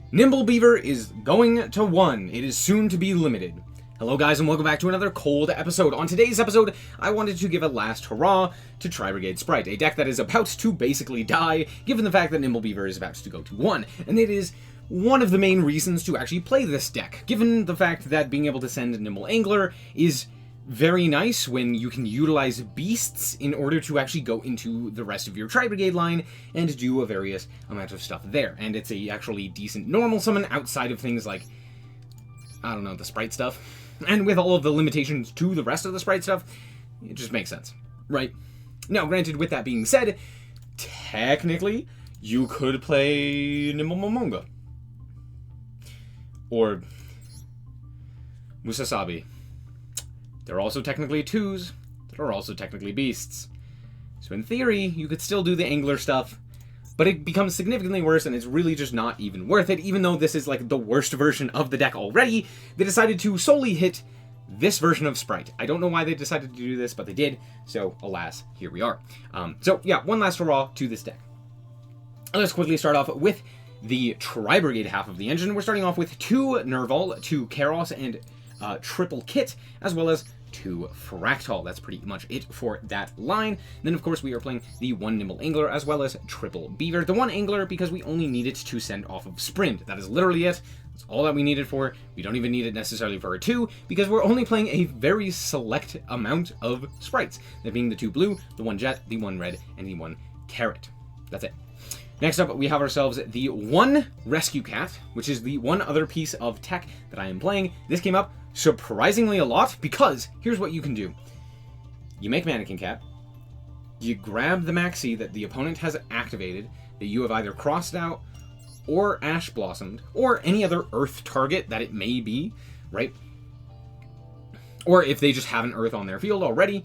Nimble Beaver is going to 1. It is soon to be limited. Hello guys and welcome back to another cold episode. On today's episode, I wanted to give a last hurrah to Tri-Brigade Spright, a deck that is about to basically die, given the fact that Nimble Beaver is about to go to 1. And it is one of the main reasons to actually play this deck, given the fact that being able to send Nimble Angler is very nice when you can utilize beasts in order to actually go into the rest of your Tri-Brigade line and do a various amount of stuff there. And it's a actually decent normal summon outside of things like, I don't know, the Spright stuff. And with all of the limitations to the rest of the Spright stuff, it just makes sense, right? Now, granted, with that being said, technically, you could play Nimble Momonga. Or Musasabi. They're also technically 2s that are also technically beasts. So in theory, you could still do the angler stuff, but it becomes significantly worse and it's really just not even worth it. Even though this is like the worst version of the deck already, they decided to solely hit this version of Spright. I don't know why they decided to do this, but they did. So alas, here we are. So yeah, one last hurrah to this deck. Let's quickly start off with the Tri-Brigade half of the engine. We're starting off with 2 Nerval, 2 Karos, and triple Kit, as well as 2 Fractal. That's pretty much it for that line. Then, of course, we are playing the 1 Nimble Angler, as well as triple Beaver. The 1 Angler, because we only need it to send off of Sprint. That is literally it. That's all that we need it for. We don't even need it necessarily for a 2, because we're only playing a very select amount of Sprites. That being the 2 blue, the 1 jet, the 1 red, and the 1 carrot. That's it. Next up, we have ourselves the 1 Rescue Cat, which is the one other piece of tech that I am playing. This came up surprisingly a lot, because here's what you can do. You make Mannequin Cat, you grab the Maxi that the opponent has activated, that you have either crossed out, or Ash Blossomed, or any other Earth target that it may be, right? Or if they just have an Earth on their field already,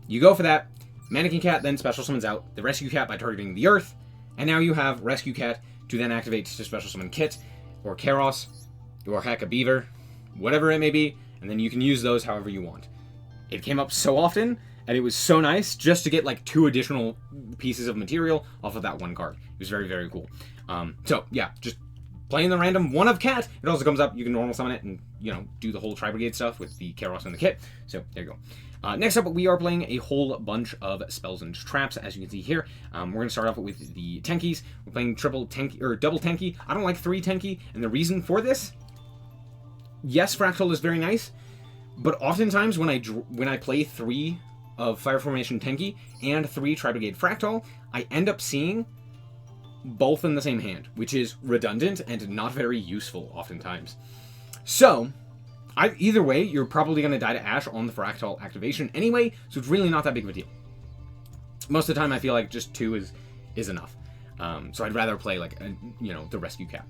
you go for that. Mannequin Cat then special summons out the Rescue Cat by targeting the Earth, and now you have Rescue Cat to then activate to special summon Kit, or Karos, or heck, a Beaver, whatever it may be, and then you can use those however you want. It came up so often, and it was so nice just to get like 2 additional pieces of material off of that 1 card. It was very, very cool. So yeah, just playing the random 1 of Cat. It also comes up, you can normal summon it and, you know, do the whole Tri-Brigade stuff with the Karos and the Kit. So there you go. Next up, we are playing a whole bunch of spells and traps, as you can see here. We're going to start off with the Tenkis. We're playing triple Tenki, or double Tenki. I don't like 3 Tenki, and the reason for this, yes, Fractal is very nice, but oftentimes when I play 3 of Fire Formation Tenki and 3 Tri-Brigade Fractal, I end up seeing both in the same hand, which is redundant and not very useful oftentimes. So, either way, you're probably going to die to Ash on the Fractal activation anyway, so it's really not that big of a deal. Most of the time, I feel like just 2 is enough. So I'd rather play, like, the Rescue Cat.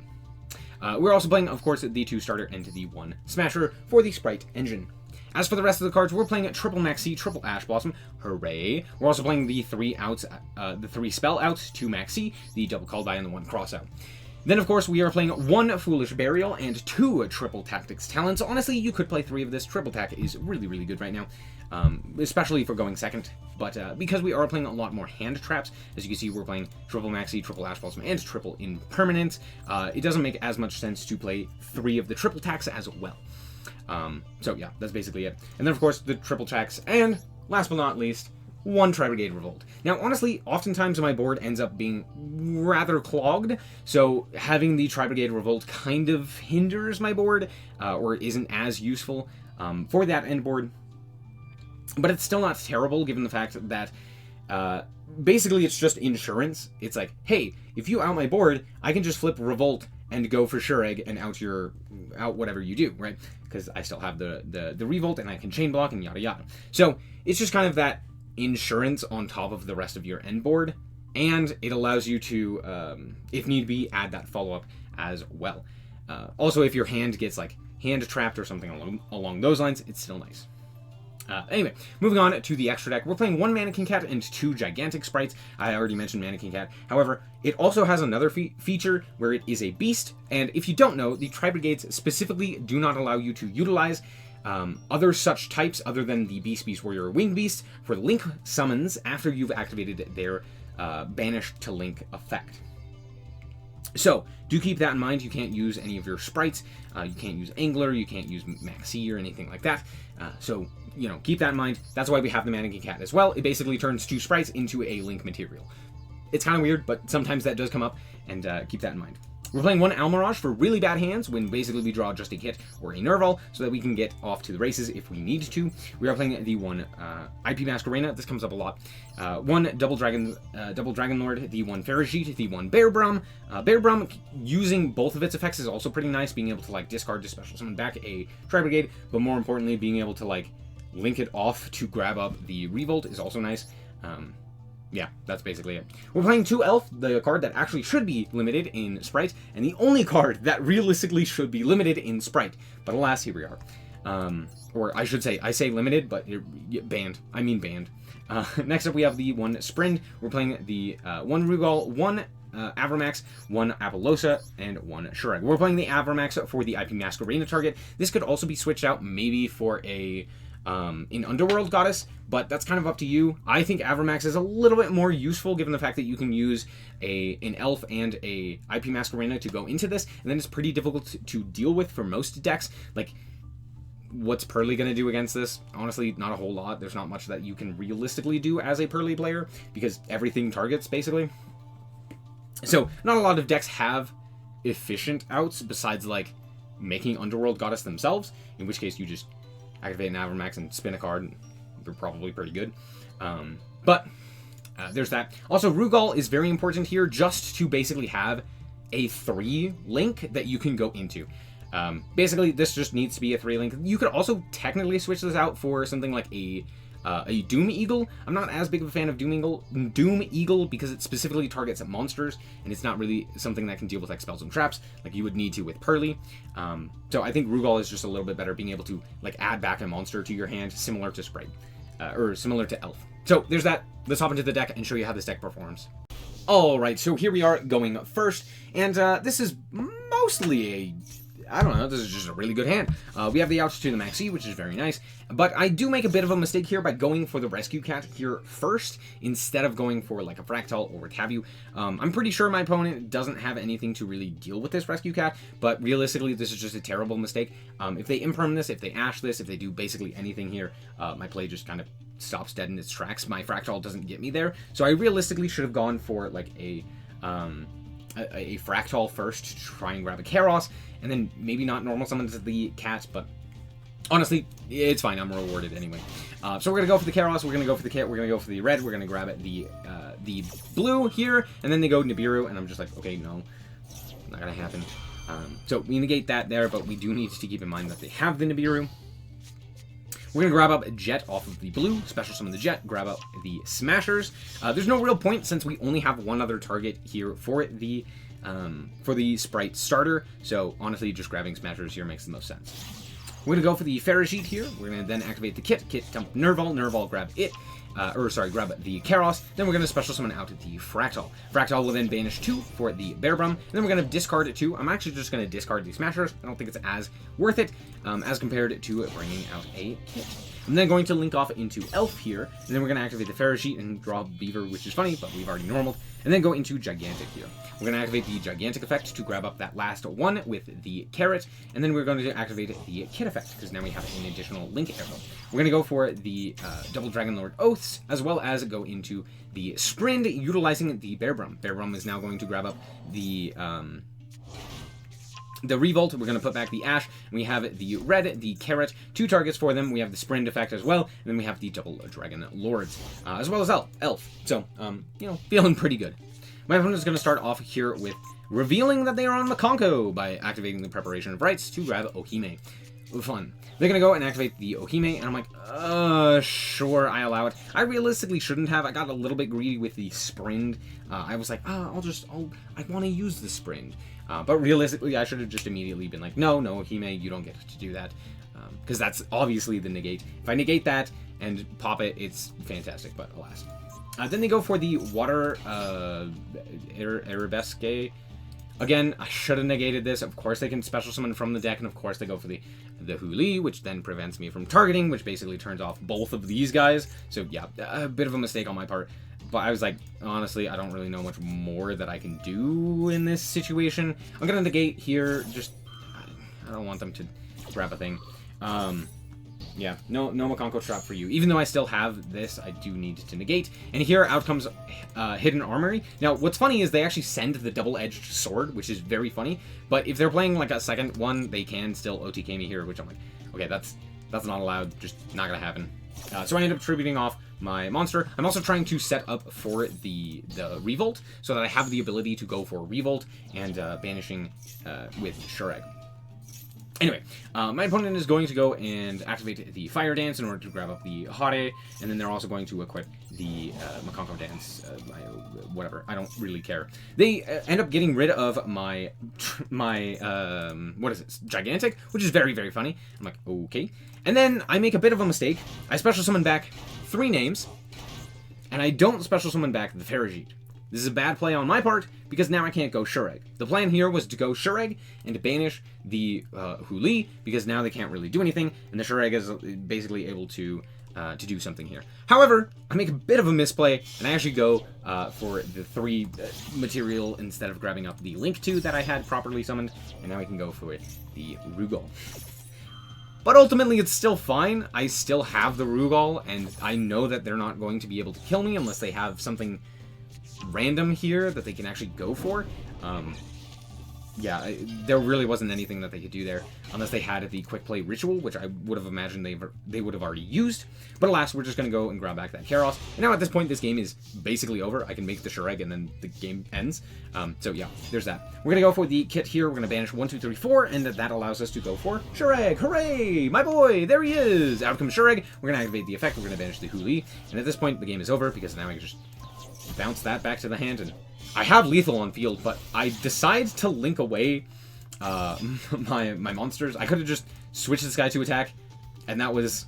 We're also playing, of course, the 2 starter and the 1 smasher for the Spright engine. As for the rest of the cards, we're playing a triple Maxi, triple Ash Blossom, hooray! We're also playing the 3 outs, the 3 spell outs, 2 Maxi, the double call by and the 1 cross out. Then, of course, we are playing 1 Foolish Burial and 2 Triple Tactics Talents. Honestly, you could play 3 of this. Triple Tac is really, really good right now, especially for going second. But because we are playing a lot more hand traps, as you can see, we're playing Triple Maxi, Triple Ash Blossom, and Triple Impermanence. It doesn't make as much sense to play 3 of the Triple Tacs as well. So yeah, that's basically it. And then, of course, the Triple Tacs, and last but not least, 1 Tri-Brigade Revolt. Now, honestly, oftentimes my board ends up being rather clogged, so having the Tri-Brigade Revolt kind of hinders my board, or isn't as useful for that end board. But it's still not terrible, given the fact that basically it's just insurance. It's like, hey, if you out my board, I can just flip Revolt and go for Sure Egg and out whatever you do, right? Because I still have the Revolt and I can chain block and yada yada. So it's just kind of that insurance on top of the rest of your end board, and it allows you to, if need be, add that follow-up as well. Also, if your hand gets like hand trapped or something along those lines, it's still nice. Anyway, moving on to the extra deck, we're playing 1 Mannequin Cat and 2 Gigantic Sprites. I already mentioned Mannequin Cat. However, it also has another feature where it is a beast, and if you don't know, the Tri-Brigades specifically do not allow you to utilize other such types other than the Beast Warrior or Winged Beast for link summons after you've activated their Banished to Link effect. So, do keep that in mind. You can't use any of your sprites. You can't use Angler. You can't use Maxi or anything like that. So, you know, keep that in mind. That's why we have the Mannequin Cat as well. It basically turns 2 sprites into a link material. It's kind of weird, but sometimes that does come up, and keep that in mind. We're playing 1 Almirage for really bad hands when basically we draw just a kit or a Nerval so that we can get off to the races if we need to. We are playing the 1 IP Masquerena. This comes up a lot. 1 Double Dragon Lord, the 1 Faragite, the 1 Bear Brum. Bear Brum, using both of its effects is also pretty nice, being able to like discard to special summon back a Tri-Brigade, but more importantly, being able to like link it off to grab up the Revolt is also nice. Yeah, that's basically it. We're playing 2 Elf, the card that actually should be limited in Spright, and the only card that realistically should be limited in Spright. But alas, here we are. Or I should say, I say limited, but banned. I mean banned. Next up, we have the 1 Sprint. We're playing the 1 Rugal, 1 Avramax, 1 Apollosa, and 1 Shrek. We're playing the Avramax for the IP Masquerena target. This could also be switched out maybe for a in Underworld Goddess, but that's kind of up to you. I think Avramax is a little bit more useful given the fact that you can use an Elf and a IP Masquerena to go into this, and then it's pretty difficult to deal with for most decks. Like, what's Pearly going to do against this? Honestly, not a whole lot. There's not much that you can realistically do as a Pearly player, because everything targets, basically. So, not a lot of decks have efficient outs besides, like, making Underworld Goddess themselves, in which case you just activate an Avramax and spin a card, and they're probably pretty good. But there's that. Also, Rugal is very important here just to basically have a 3 link that you can go into. Basically, this just needs to be a 3 link. You could also technically switch this out for something like a Doom Eagle. I'm not as big of a fan of Doom Eagle because it specifically targets at monsters, and it's not really something that can deal with like spells and traps like you would need to with Pearly. So I think Rugal is just a little bit better, being able to like add back a monster to your hand, similar to Spright, or similar to Elf. So there's that. Let's hop into the deck and show you how this deck performs. Alright, so here we are going first, and this is mostly I don't know, this is just a really good hand. We have the outs to the Maxi, which is very nice, but I do make a bit of a mistake here by going for the Rescue Cat here first, instead of going for like a Fractal or what have you. I'm pretty sure my opponent doesn't have anything to really deal with this Rescue Cat, but realistically, this is just a terrible mistake. If they imperm this, if they ash this, if they do basically anything here, my play just kind of stops dead in its tracks. My Fractal doesn't get me there, so I realistically should have gone for like a Fractal first to try and grab a Karos, and then maybe not normal summon the cat, but honestly, it's fine. I'm rewarded anyway. So we're going to go for the Karos, we're going to go for the kit, we're going to go for the red, we're going to grab it the blue here, and then they go Nibiru, and I'm just like, okay, no, not going to happen. So we negate that there, but we do need to keep in mind that they have the Nibiru. We're going to grab up a Jet off of the blue, special summon the Jet, grab up the Smashers. There's no real point since we only have one other target here for the Spright starter, so honestly just grabbing Smashers here makes the most sense. We're going to go for the Faragite here. We're going to then activate the kit, dump Nerval, grab it, grab the Karos, then we're going to special summon out the Fractal. Fractal will then banish 2 for the Bear Brum, and then we're going to discard it 2. I'm actually just going to discard the Smashers. I don't think it's as worth it as compared to bringing out a kit. I'm then going to link off into Elf here, and then we're going to activate the Faragite and draw Beaver, which is funny, but we've already normaled, and then go into Gigantic here. We're going to activate the Gigantic effect to grab up that last one with the Carrot, and then we're going to activate the Kit effect, because now we have an additional Link Arrow. We're going to go for the Double Dragon Lord Oaths, as well as go into the Sprint, utilizing the Bear Brum. Bear Brum is now going to grab up the Revolt. We're going to put back the Ash, and we have the Red, the Carrot, 2 targets for them. We have the Sprint effect as well, and then we have the Double Dragon Lords, as well as Elf. So, you know, feeling pretty good. My opponent is going to start off here with revealing that they are on Makonko by activating the Preparation of Rites to grab Ohime. Fun. They're going to go and activate the Ohime, and I'm like, sure, I allow it. I realistically shouldn't have. I got a little bit greedy with the Sprint. I was like, I want to use the Sprint. But realistically, I should have just immediately been like, no, Ohime, you don't get to do that. Because that's obviously the negate. If I negate that and pop it, it's fantastic, but alas. Then they go for the Water Arabesque. Again, I should have negated this. Of course, they can special summon from the deck, and of course, they go for the Huli, which then prevents me from targeting, which basically turns off both of these guys. So yeah, a bit of a mistake on my part. But I was like, honestly, I don't really know much more that I can do in this situation. I'm gonna negate here, just... I don't want them to grab a thing. Yeah, no Makonko Trap for you. Even though I still have this, I do need to negate. And here, out comes Hidden Armory. Now, what's funny is they actually send the double-edged sword, which is very funny. But if they're playing, like, a second one, they can still OTK me here, which I'm like, okay, that's not allowed, just not gonna happen. So I end up tributing off my monster. I'm also trying to set up for the Revolt, so that I have the ability to go for Revolt and banishing with Shureg. Anyway, my opponent is going to go and activate the Fire Dance in order to grab up the Hurrah, and then they're also going to equip the Makonko Dance, whatever, I don't really care. They end up getting rid of my what is it, Gigantic, which is very, very funny. I'm like, okay. And then I make a bit of a mistake. I special summon back 3 names, and I don't special summon back the Farajit. This is a bad play on my part, because now I can't go Shureg. The plan here was to go Shureg and to banish the Hurrah, because now they can't really do anything, and the Shureg is basically able to do something here. However, I make a bit of a misplay, and I actually go for the 3 material instead of grabbing up the Link 2 that I had properly summoned, and now I can go for the Rugal. But ultimately, it's still fine. I still have the Rugal, and I know that they're not going to be able to kill me unless they have something random here that they can actually go for. Yeah, there really wasn't anything that they could do there unless they had the quick play ritual, which I would have imagined they would have already used. But alas, we're just going to go and grab back that Karos. And now at this point, this game is basically over. I can make the Shureg and then the game ends. So yeah, there's that. We're going to go for the kit here. We're going to banish 1, 2, 3, 4, and that allows us to go for Shureg. Hooray! My boy! There he is! Out comes Shureg. We're going to activate the effect. We're going to banish the Hurrah. And at this point, the game is over because now I can just bounce that back to the hand, and I have lethal on field, but I decide to link away my monsters. I could have just switched this guy to attack, and that was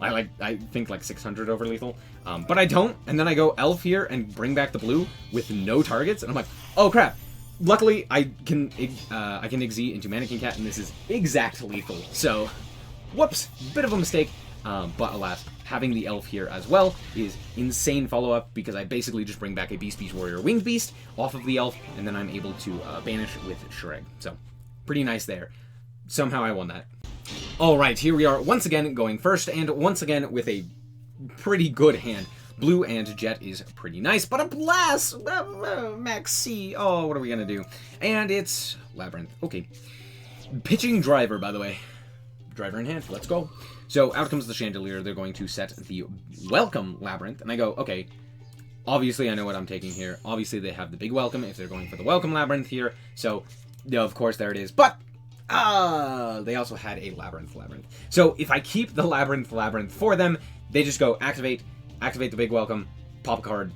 I think like 600 over lethal, but I don't. And then I go elf here and bring back the blue with no targets, and I'm like, oh crap! Luckily, I can exit into Mannequin Cat, and this is exact lethal. So, whoops, bit of a mistake. But alas, having the elf here as well is insane follow-up, because I basically just bring back a Beast Warrior Winged Beast off of the elf, and then I'm able to banish with Shureg. So, pretty nice there. Somehow I won that. Alright, here we are once again going first, and once again with a pretty good hand. Blue and Jet is pretty nice, but a Blast! Max C. Oh, what are we gonna do? And it's Labyrinth. Okay. Pitching Driver, by the way. Driver in hand, let's go. So out comes the Chandelier. They're going to set the Welcome Labyrinth, and I go, okay, obviously I know what I'm taking here. Obviously they have the big Welcome if they're going for the Welcome Labyrinth here, so yeah, of course there it is. But they also had a Labyrinth. So if I keep the Labyrinth for them, they just go activate the big Welcome, pop a card,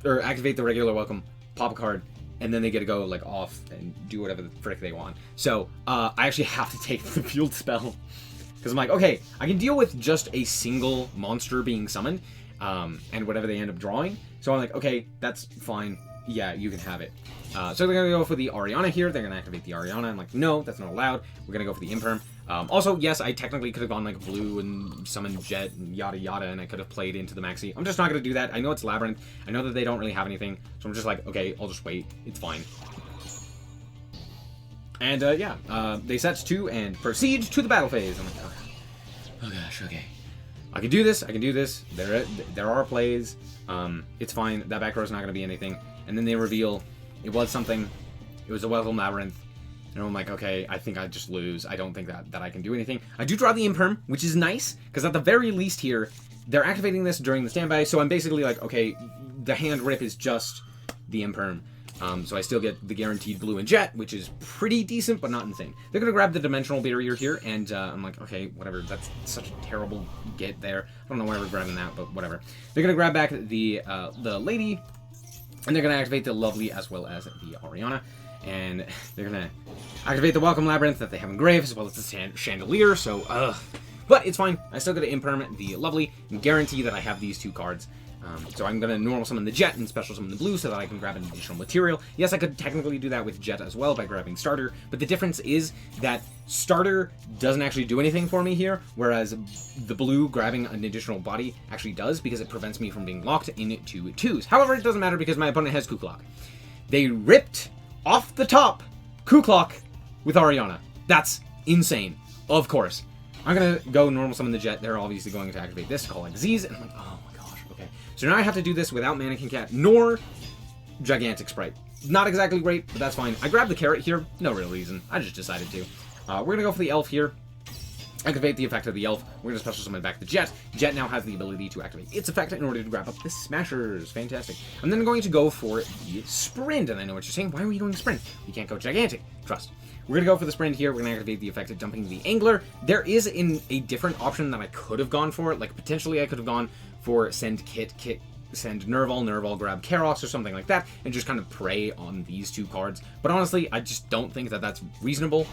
or activate the regular Welcome, pop a card, and then they get to go like off and do whatever the frick they want. So I actually have to take the Field Spell. Because I'm like, okay, I can deal with just a single monster being summoned, and whatever they end up drawing. So I'm like, okay, that's fine. Yeah, you can have it. So they're going to go for the Ariana here. They're going to activate the Ariana. I'm like, no, that's not allowed. We're going to go for the Imperm. Also, yes, I technically could have gone like blue and summoned Jet and yada yada, and I could have played into the Maxi. I'm just not going to do that. I know it's Labyrinth. I know that they don't really have anything. So I'm just like, okay, I'll just wait. It's fine. And yeah, they set 2 and proceed to the battle phase. I'm like, oh gosh, okay. I can do this. There are plays. It's fine. That back row is not going to be anything. And then they reveal it was something. It was a Welcome Labyrinth. And I'm like, okay, I think I just lose. I don't think that I can do anything. I do draw the Imperm, which is nice, because at the very least here, they're activating this during the standby. So I'm basically like, okay, the hand rip is just the Imperm. So I still get the guaranteed blue and Jet, which is pretty decent, but not insane. They're going to grab the Dimensional Barrier here, and I'm like, okay, whatever. That's such a terrible get there. I don't know why we're grabbing that, but whatever. They're going to grab back the Lady, and they're going to activate the Lovely as well as the Ariana. And they're going to activate the Welcome Labyrinth that they have engraved, as well as the Chandelier, so, but it's fine. I still get to Imperm the Lovely, and guarantee that I have these 2 cards. So I'm going to normal summon the Jet and special summon the Blue so that I can grab an additional material. Yes, I could technically do that with Jet as well by grabbing Starter, but the difference is that Starter doesn't actually do anything for me here, whereas the Blue grabbing an additional body actually does because it prevents me from being locked into 2s. However, it doesn't matter because my opponent has Kuklok. They ripped off the top Kuklok with Ariana. That's insane. Of course. I'm going to go normal summon the Jet. They're obviously going to activate this to call Xyz, and I'm like, oh my gosh, okay. So now I have to do this without Mannequin Cat, nor Gigantic Spright. Not exactly great, but that's fine. I grabbed the carrot here, no real reason. I just decided to. We're going to go for the elf here. Activate the effect of the elf. We're going to special summon back the Jet. Jet now has the ability to activate its effect in order to grab up the Smashers. Fantastic. I'm then going to go for the Sprint, and I know what you're saying. Why are we going Sprint? We can't go Gigantic. Trust. We're going to go for the Sprint here. We're going to activate the effect of dumping the Angler. There is a different option that I could have gone for. Like, potentially I could have gone for send Kit, send Nerval, grab Karos or something like that, and just kind of prey on these 2 cards. But honestly, I just don't think that that's reasonable.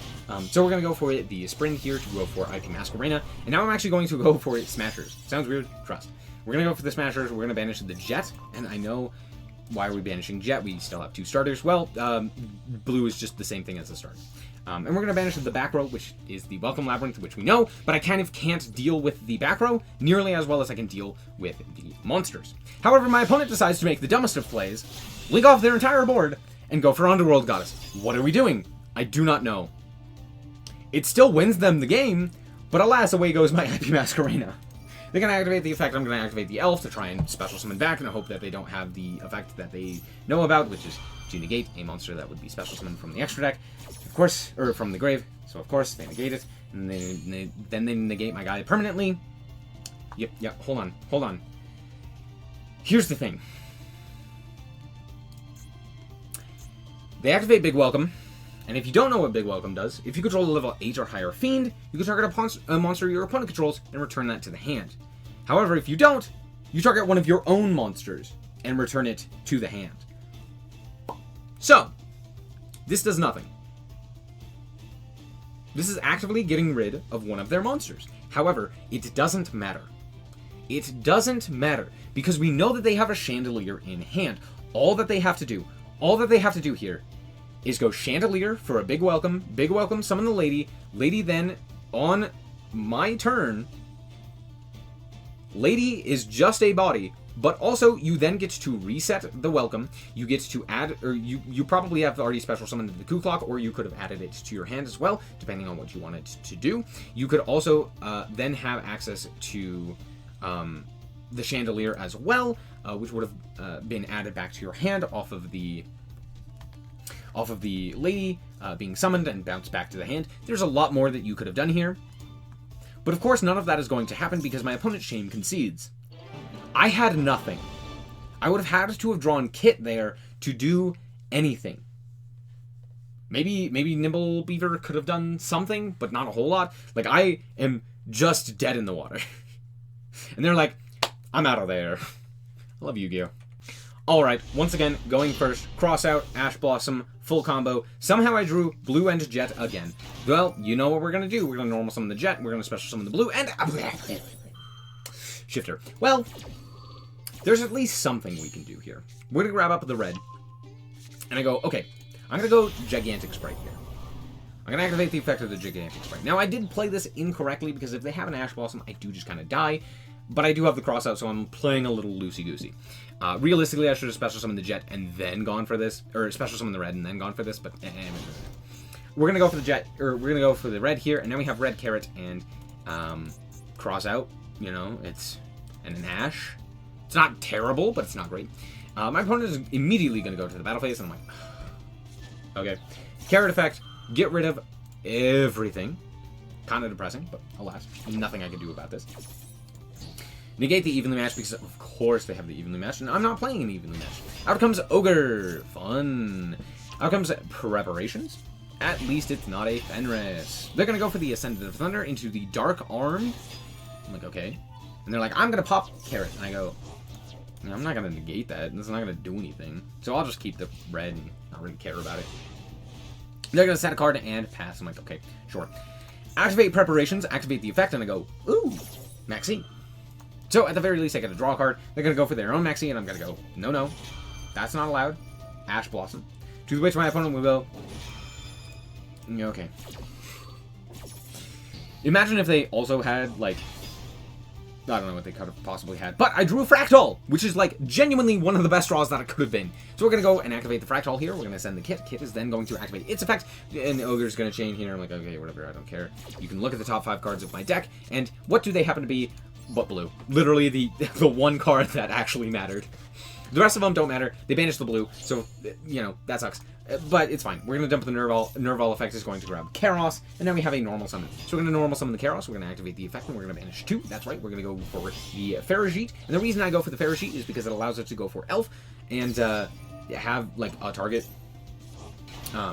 So we're going to go for the Sprint here to go for IP Masquerena. And now I'm actually going to go for Smashers. Sounds weird? Trust. We're going to go for the Smashers. We're going to banish the Jet. And I know... Why are we banishing Jet? We still have 2 starters. Well, Blue is just the same thing as the starter. And we're going to banish the back row, which is the Welcome Labyrinth, which we know, but I kind of can't deal with the back row nearly as well as I can deal with the monsters. However, my opponent decides to make the dumbest of plays, leak off their entire board, and go for Underworld Goddess. What are we doing? I do not know. It still wins them the game, but alas, away goes my IP Masquerena. They're going to activate the effect. I'm going to activate the elf to try and special summon back, and I hope that they don't have the effect that they know about, which is to negate a monster that would be special summoned from the extra deck, of course, or from the grave. So of course they negate it, and then they negate my guy permanently. Yep. Hold on. Here's the thing. They activate Big Welcome. And if you don't know what Big Welcome does, if you control a level 8 or higher Fiend, you can target a monster your opponent controls and return that to the hand. However, if you don't, you target one of your own monsters and return it to the hand. So, this does nothing. This is actively getting rid of one of their monsters. However, it doesn't matter. It doesn't matter, because we know that they have a Chandelier in hand. All that they have to do here is go Chandelier for a Big Welcome, summon the Lady, then, on my turn, Lady is just a body, but also you then get to reset the Welcome, you get to add, or you probably have already special summoned the Kuklok, or you could have added it to your hand as well, depending on what you wanted to do. You could also then have access to the Chandelier as well, which would have been added back to your hand off of the Lady being summoned and bounced back to the hand. There's a lot more that you could have done here. But of course, none of that is going to happen because my opponent's Shame concedes. I had nothing. I would have had to have drawn Kit there to do anything. Maybe Nimble Beaver could have done something, but not a whole lot. Like, I am just dead in the water. And they're like, I'm out of there. I love Yu-Gi-Oh! Alright, once again, going first, cross out, Ash Blossom, full combo. Somehow I drew Blue and Jet again. Well, you know what we're going to do. We're going to normal summon the Jet, we're going to special summon the Blue, and... Shifter. Well, there's at least something we can do here. We're going to grab up the red, and I go, okay, I'm going to go Gigantic Spright here. I'm going to activate the effect of the Gigantic Spright. Now, I did play this incorrectly, because if they have an Ash Blossom, I do just kind of die. But I do have the cross out, so I'm playing a little loosey-goosey. Realistically, I should have special summoned the Jet and then gone for this, or special summoned the red and then gone for this, but we're gonna go for the Jet, or we're gonna go for the red here, and now we have red carrot and cross out. You know, it's and an Ash. It's not terrible, but it's not great. My opponent is immediately gonna go to the battle phase, and I'm like, okay, carrot effect, get rid of everything. Kind of depressing, but alas, nothing I can do about this. Negate the evenly matched because, of course, they have the evenly matched, and I'm not playing an evenly matched. Out comes Ogre. Fun. Out comes Preparations. At least it's not a Fenris. They're going to go for the Ascendant of Thunder into the Dark Arm. I'm like, okay. And they're like, I'm going to pop Carrot. And I go, I'm not going to negate that. It's not going to do anything. So I'll just keep the red and not really care about it. They're going to set a card and pass. I'm like, okay, sure. Activate Preparations. Activate the effect. And I go, ooh, Maxine. So at the very least, I get a draw card. They're going to go for their own Maxi, and I'm going to go, no, that's not allowed. Ash Blossom. To which my opponent will go, okay. Imagine if they also had, like, I don't know what they could have possibly had. But I drew a Fractal, which is, like, genuinely one of the best draws that it could have been. So we're going to go and activate the Fractal here. We're going to send the Kit. Kit is then going to activate its effect. And Ogre's going to chain here. I'm like, okay, whatever, I don't care. You can look at the top 5 cards of my deck. And what do they happen to be but blue? Literally the one card that actually mattered. The rest of them don't matter. They banished the blue. So, you know, that sucks. But it's fine. We're going to dump the Nerval effect is going to grab Karos, and now we have a normal summon. So we're going to normal summon the Karos, we're going to activate the effect, and we're going to banish 2. That's right, we're going to go for the Faragite. And the reason I go for the Faragite is because it allows us to go for Elf, and have, like, a target.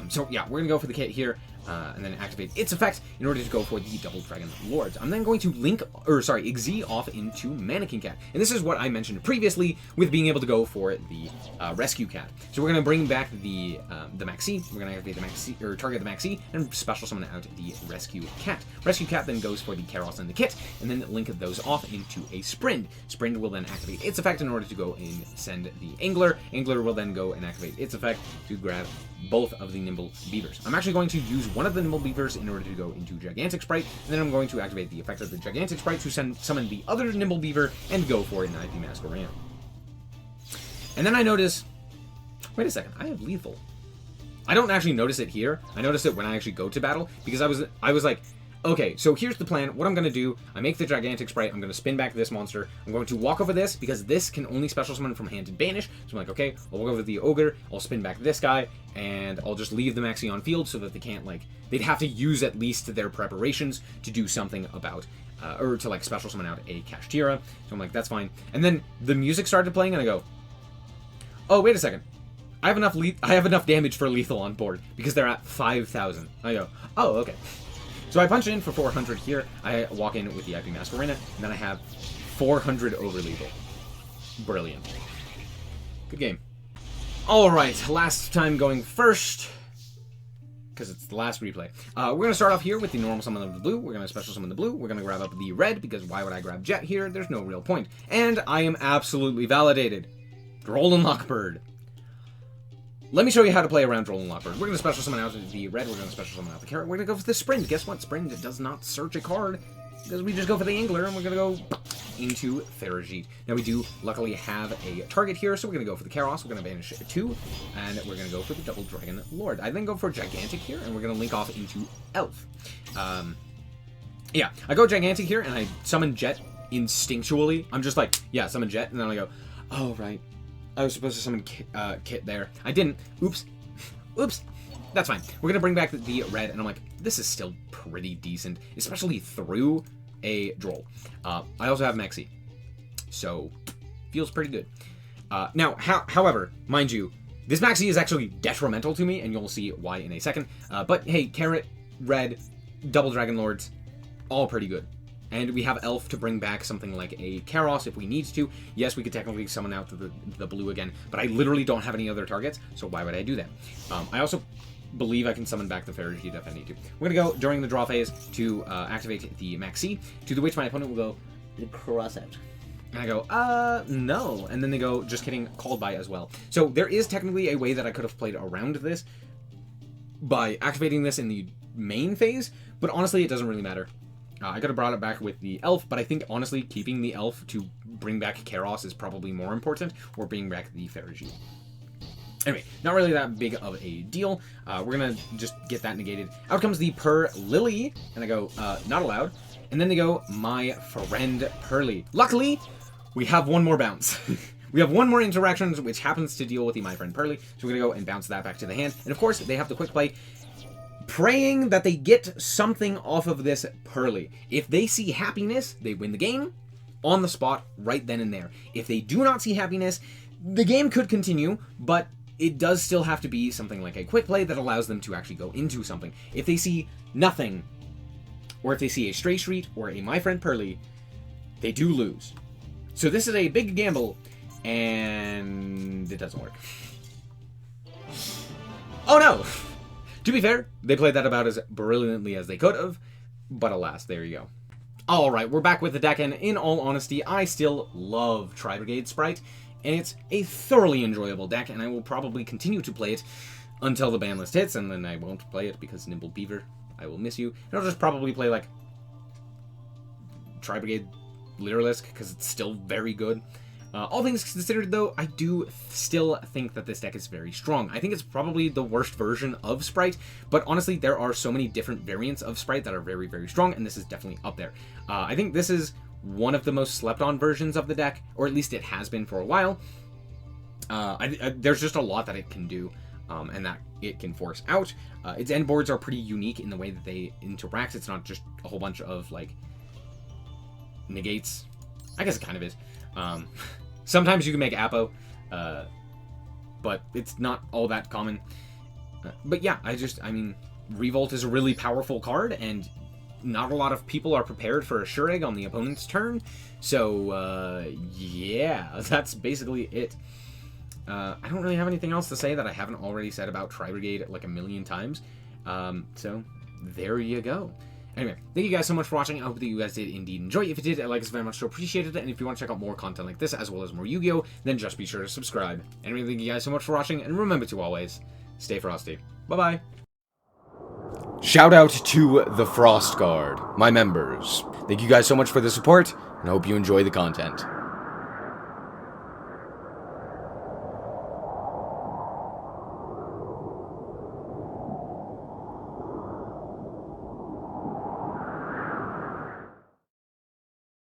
So yeah, we're going to go for the Kit here, and then activate its effect in order to go for the Double Dragon Lords. I'm then going to Exi off into Mannequin Cat. And this is what I mentioned previously with being able to go for the Rescue Cat. So we're going to bring back the Maxi. We're going to activate the Maxi, or target the Maxi, and special summon out the Rescue Cat. Rescue Cat then goes for the Karos and the Kit, and then link those off into a Sprind. Sprind will then activate its effect in order to go and send the Angler. Angler will then go and activate its effect to grab both of the Nimble Beavers. I'm actually going to use one of the Nimble Beavers in order to go into Gigantic Spright, and then I'm going to activate the effect of the Gigantic Spright to summon the other Nimble Beaver and go for an IP Masquerade. And then I notice, wait a second, I have lethal. I don't actually notice it here. I notice it when I actually go to battle, because I was like, okay, so here's the plan. What I'm going to do, I make the Gigantic Spright, I'm going to spin back this monster, I'm going to walk over this, because this can only special summon from hand and banish, so I'm like, okay, I'll walk over the Ogre, I'll spin back this guy, and I'll just leave the Maxi on field so that they can't, like, they'd have to use at least their preparations to do something about, or to, like, special summon out a Kashtira, so I'm like, that's fine. And then the music started playing, and I go, oh, wait a second. I have enough damage for lethal on board, because they're at 5,000. I go, oh, okay. So I punch in for 400 here, I walk in with the IP Masquerade, and then I have 400 over lethal. Brilliant. Good game. Alright, last time going first, because it's the last replay. We're going to start off here with the normal summon of the blue, we're going to special summon the blue, we're going to grab up the red, because why would I grab Jet here? There's no real point. And I am absolutely validated. Droll and Lockbird. Let me show you how to play around Droll and Lockbird. We're going to special summon out the red, we're going to special summon out the carrot, we're going to go for the Sprind. Guess what? Sprind does not search a card, because we just go for the Angler, and we're going to go into Faragite. Now we do luckily have a target here, so we're going to go for the Karos, we're going to banish 2, and we're going to go for the Double Dragon Lord. I then go for Gigantic here, and we're going to link off into Elf. Yeah, I go Gigantic here, and I summon Jet instinctually. I'm just like, yeah, summon Jet, and then I go, oh, right. I was supposed to summon Kit there. I didn't. Oops. Oops. That's fine. We're going to bring back the red, and I'm like, this is still pretty decent, especially through a Droll. I also have Maxi, so feels pretty good. Now, however, mind you, this Maxi is actually detrimental to me, and you'll see why in a second. But hey, Carrot, Red, Double Dragon Lords, all pretty good. And we have Elf to bring back something like a Karos if we need to. Yes, we could technically summon out the blue again, but I literally don't have any other targets, so why would I do that? I also believe I can summon back the Faragite if I need to. We're going to go during the draw phase to activate the Maxi, to the which my opponent will go, cross out. And I go, no. And then they go, just kidding, called by as well. So there is technically a way that I could have played around this by activating this in the main phase, but honestly, it doesn't really matter. I could have brought it back with the Elf, but I think, honestly, keeping the Elf to bring back Karos is probably more important, or bringing back the Faragite. Anyway, not really that big of a deal. We're going to just get that negated. Out comes the Lily, and I go, not allowed. And then they go, my friend Pearly. Luckily, we have one more bounce. We have one more interaction, which happens to deal with the my friend Pearly. So we're going to go and bounce that back to the hand. And of course, they have the quick play, praying that they get something off of this Pearly. If they see happiness, they win the game on the spot right then and there. If they do not see happiness, the game could continue, but it does still have to be something like a quick play that allows them to actually go into something. If they see nothing, or if they see a Stray Street or a My Friend Pearly, they do lose. So this is a big gamble, and it doesn't work. Oh no! To be fair, they played that about as brilliantly as they could have, but alas, there you go. Alright, we're back with the deck, and in all honesty, I still love Tri-Brigade Spright, and it's a thoroughly enjoyable deck, and I will probably continue to play it until the ban list hits, and then I won't play it because Nimble Beaver, I will miss you. And I'll just probably play, like, Tri-Brigade Literalisk, because it's still very good. All things considered, though, I do still think that this deck is very strong. I think it's probably the worst version of Spright, but honestly, there are so many different variants of Spright that are very, very strong, and this is definitely up there. I think this is one of the most slept-on versions of the deck, or at least it has been for a while. There's just a lot that it can do, and that it can force out. Its end boards are pretty unique in the way that they interact. It's not just a whole bunch of, like, negates. I guess it kind of is. Sometimes you can make Apo, but it's not all that common. But yeah, I mean, Revolt is a really powerful card, and not a lot of people are prepared for a Sure Egg on the opponent's turn. So, yeah, that's basically it. I don't really have anything else to say that I haven't already said about Tri-Brigade like a million times. So, there you go. Anyway, thank you guys so much for watching. I hope that you guys did indeed enjoy. If you did, I like us very much, so appreciate it. And if you want to check out more content like this, as well as more Yu-Gi-Oh!, then just be sure to subscribe. Anyway, thank you guys so much for watching, and remember to always stay frosty. Bye-bye. Shout out to the Frost Guard, my members. Thank you guys so much for the support, and I hope you enjoy the content.